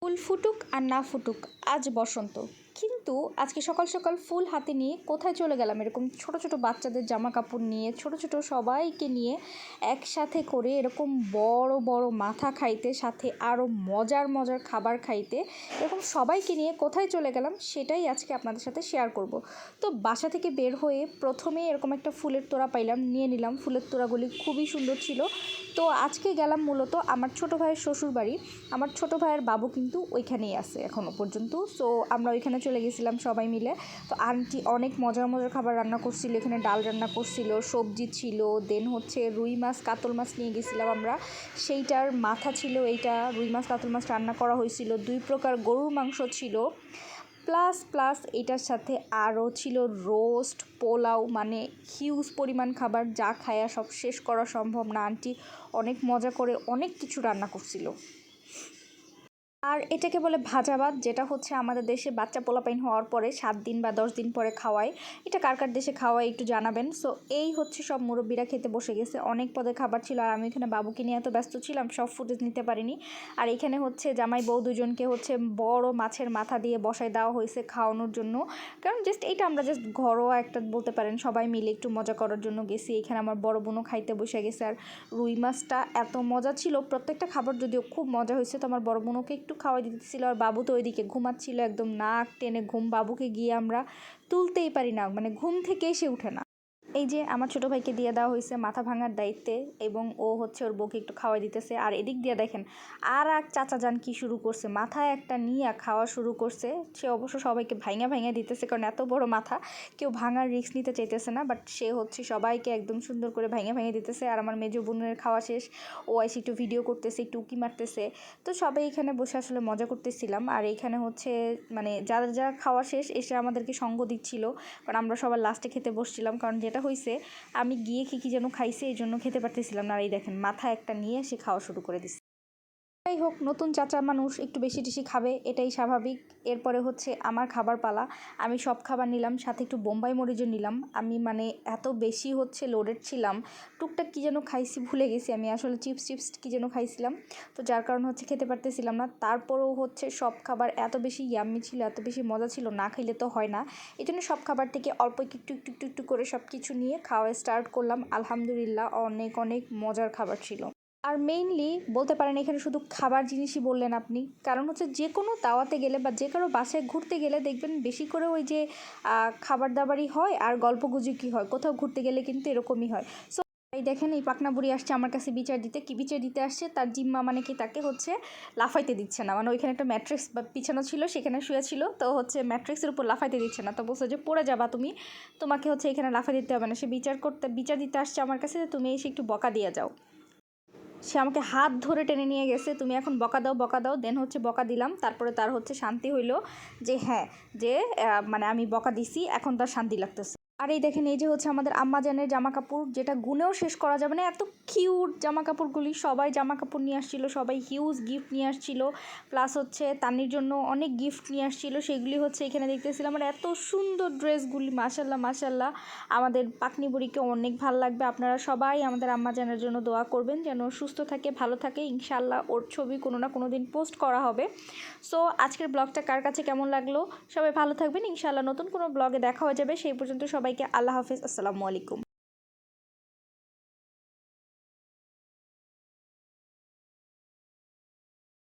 ফুল ফুটুক আর না ফুটুক, আজ বসন্ত। কিন্তু আজকে সকাল সকাল ফুল হাতে নিয়ে কোথায় চলে গেলাম, এরকম ছোট ছোট বাচ্চাদের জামা কাপড় নিয়ে, ছোট ছোট সবাইকে নিয়ে একসাথে করে এরকম বড় বড় মাথা খাইতে, সাথে আরও মজার মজার খাবার খাইতে, এরকম সবাইকে নিয়ে কোথায় চলে গেলাম সেটাই আজকে আপনাদের সাথে শেয়ার করব। তো বাসা থেকে বের হয়ে প্রথমে এরকম একটা ফুলের তোড়া পাইলাম, নিয়ে নিলাম। ফুলের তোড়াগুলি খুবই সুন্দর ছিল। তো আজকে গেলাম মূলত আমার ছোট ভাইয়ের শ্বশুর বাড়ি। আমার ছোট ভাইয়ের বাবু কিন্তু ওইখানেই আছে এখনও পর্যন্ত। সো আমরা ওইখানে চলে গেছিলাম সবাই মিলে। তো আন্টি অনেক মজার মজার খাবার রান্না করছিল, এখানে ডাল রান্না করছিল, সবজি ছিল, দেন হচ্ছে রুই মাছ কাতল মাছ নিয়ে গেছিলাম আমরা, সেইটার মাথা ছিল, এইটা রুই মাছ কাতল মাছ রান্না করা হয়েছিল, 2 প্রকার গরুর মাংস ছিল, প্লাস এটার সাথে আরও ছিল রোস্ট, পোলাও, মানে হিউজ পরিমাণ খাবার, যা খায়া সব শেষ করা সম্ভব না। আন্টি অনেক মজা করে অনেক কিছু রান্না করছিল। আর এটাকে বলে ভাজা ভাত, যেটা হচ্ছে আমাদের দেশে বাচ্চা পোলাপাইন হওয়ার পরে 7 দিন বা 10 দিন পরে খাওয়ায়। এটা কার কার দেশে খাওয়ায় একটু জানাবেন। সো এই হচ্ছে সব মুরব্বীরা খেতে বসে গেছে, অনেক পদের খাবার ছিল। আর আমি এখানে বাবুকে নিয়ে এত ব্যস্ত ছিলাম, সব ফুটেজ নিতে পারিনি। আর এখানে হচ্ছে জামাই বউ দুজনকে হচ্ছে বড় মাছের মাথা দিয়ে বসায় দেওয়া হয়েছে খাওয়ানোর জন্য। কারণ এটা আমরা ঘরোয়া একটা বলতে পারেন, সবাই মিলে একটু মজা করার জন্য গেছি। এখানে আমার বড় বোনও খাইতে বসে গেছে। আর রুই মাছটা এত মজা ছিল, প্রত্যেকটা খাবার যদিও খুব মজা হয়েছে। তো আমার বড় বোনকে একটু খাওয়াই দিতেছিল, আর বাবু তো ওইদিকে ঘুমাচ্ছিল, একদম নাক টেনে ঘুম। বাবুকে গিয়ে আমরা তুলতেই পারি না, মানে ঘুম থেকে এসে উঠে না। এই যে আমার ছোটো ভাইকে দিয়ে দেওয়া হয়েছে মাথা ভাঙার দায়িত্বে, এবং ও হচ্ছে ওর বউকে একটু খাওয়াই দিতেছে। আর এদিক দিয়ে দেখেন আর এক চাচা যান কি শুরু করছে, মাথায় একটা নিয়ে খাওয়া শুরু করছে। সে অবশ্য সবাইকে ভাঙা দিতেছে, কারণ এত বড় মাথা কেউ ভাঙার রিস্ক নিতে চাইতেছে না। বাট সে হচ্ছে সবাইকে একদম সুন্দর করে ভাঙা দিতেছে। আর আমার মেজো বোনের খাওয়া শেষ, ও এসে একটু ভিডিও করতেছে, একটু উকি মারতেছে। তো সবাই এখানে বসে আসলে মজা করতেছিলাম। আর এইখানে হচ্ছে মানে যারা খাওয়া শেষ এসে আমাদেরকে সঙ্গ দিচ্ছিল, কারণ আমরা সবার লাস্টে খেতে বসছিলাম। কারণ যেটা হয়েছে, আমি গিয়ে কি যেন খাইছে, এই জন্য খেতে পারতেছিলাম না। আর এই দেখেন মাথা একটা নিয়ে সে খাওয়া শুরু করে দিচ্ছে। যাই হোক, নতুন চাচা মানুষ একটু বেশি টেশি খাবে, এটাই স্বাভাবিক। এরপরে হচ্ছে আমার খাবার পালা। আমি সব খাবার নিলাম, সাথে একটু বোম্বাই মরিচও নিলাম। আমি মানে এত বেশি হচ্ছে লোডেড ছিলাম, টুকটাক কী যেন খাইছি ভুলে গেছি আমি, আসলে চিপস কী যেন খাইছিলাম। তো যার কারণে হচ্ছে খেতে পারতেছিলাম না। তারপরেও হচ্ছে সব খাবার এত বেশি ইয়াম্মি ছিল, এত বেশি মজা ছিল, না খাইলে তো হয় না। এই জন্য সব খাবার থেকে অল্প একটু করে সব কিছু নিয়ে খাওয়া স্টার্ট করলাম। আলহামদুলিল্লাহ অনেক অনেক মজার খাবার ছিল। আর মেইনলি বলতে পারেন এখানে শুধু খাবার জিনিসই বললেন আপনি, কারণ হচ্ছে যে কোনো দাওয়াতে গেলে বা যে কারো বাসায় ঘুরতে গেলে দেখবেন বেশি করে ওই যে খাবার দাবারই হয় আর গল্পগুজবই হয়। কোথাও ঘুরতে গেলে কিন্তু এরকমই হয়। সো এই দেখেন, এই পাকনা বুড়ি আসছে আমার কাছে বিচার দিতে। কি বিচার দিতে আসছে, তার জিম্মা মানে কি, তাকে হচ্ছে লাফাইতে দিচ্ছে না। মানে ওইখানে একটা ম্যাট্রিক্স বা পিছানো ছিল, সেখানে শুয়ে ছিল, তো হচ্ছে ম্যাট্রিক্সের উপর লাফাইতে দিচ্ছে না। তো বলছে যে পড়ে যাবা তুমি, তোমাকে হচ্ছে এখানে লাফাই দিতে হবে না। সে বিচার দিতে আসছে আমার কাছে যে তুমি এসে একটু বকা দিয়ে যাও। সে আমাকে হাত ধরে টেনে নিয়ে গেছে, তুমি এখন বকা দাও। দেন হচ্ছে বকা দিলাম। তারপরে তার হচ্ছে শান্তি হইলো যে হ্যাঁ, যে মানে আমি বকা দিছি, এখন তার শান্তি লাগতেছে। আর এই দেখেন, এই যে হচ্ছে আমাদের আম্মাজানের জামা কাপড়, যেটা গুনেও শেষ করা যাবে না, এত কিউট জামা কাপড়গুলি। সবাই জামা কাপড় নিয়ে আসছিলো, সবাই হিউজ গিফট নিয়ে আসছিলো। প্লাস হচ্ছে তানির জন্য অনেক গিফট নিয়ে আসছিলো, সেগুলি হচ্ছে এখানে দেখতেছিলাম। আর এত সুন্দর ড্রেসগুলি, মাশাল্লাহ। আমাদের পাকনি বুড়িকে অনেক ভালো লাগবে। আপনারা সবাই আমাদের আম্মাজানের জন্য দোয়া করবেন, যেন সুস্থ থাকে, ভালো থাকে। ইনশাল্লাহ ওর ছবি কোনো না কোনো দিন পোস্ট করা হবে। সো আজকের ব্লগটা কার কাছে কেমন লাগলো, সবাই ভালো থাকবেন। ইনশাল্লাহ নতুন কোনো ব্লগে দেখা হয়ে যাবে। সেই পর্যন্ত সবাইকে আল্লাহ হাফেজ, আসসালামু আলাইকুম।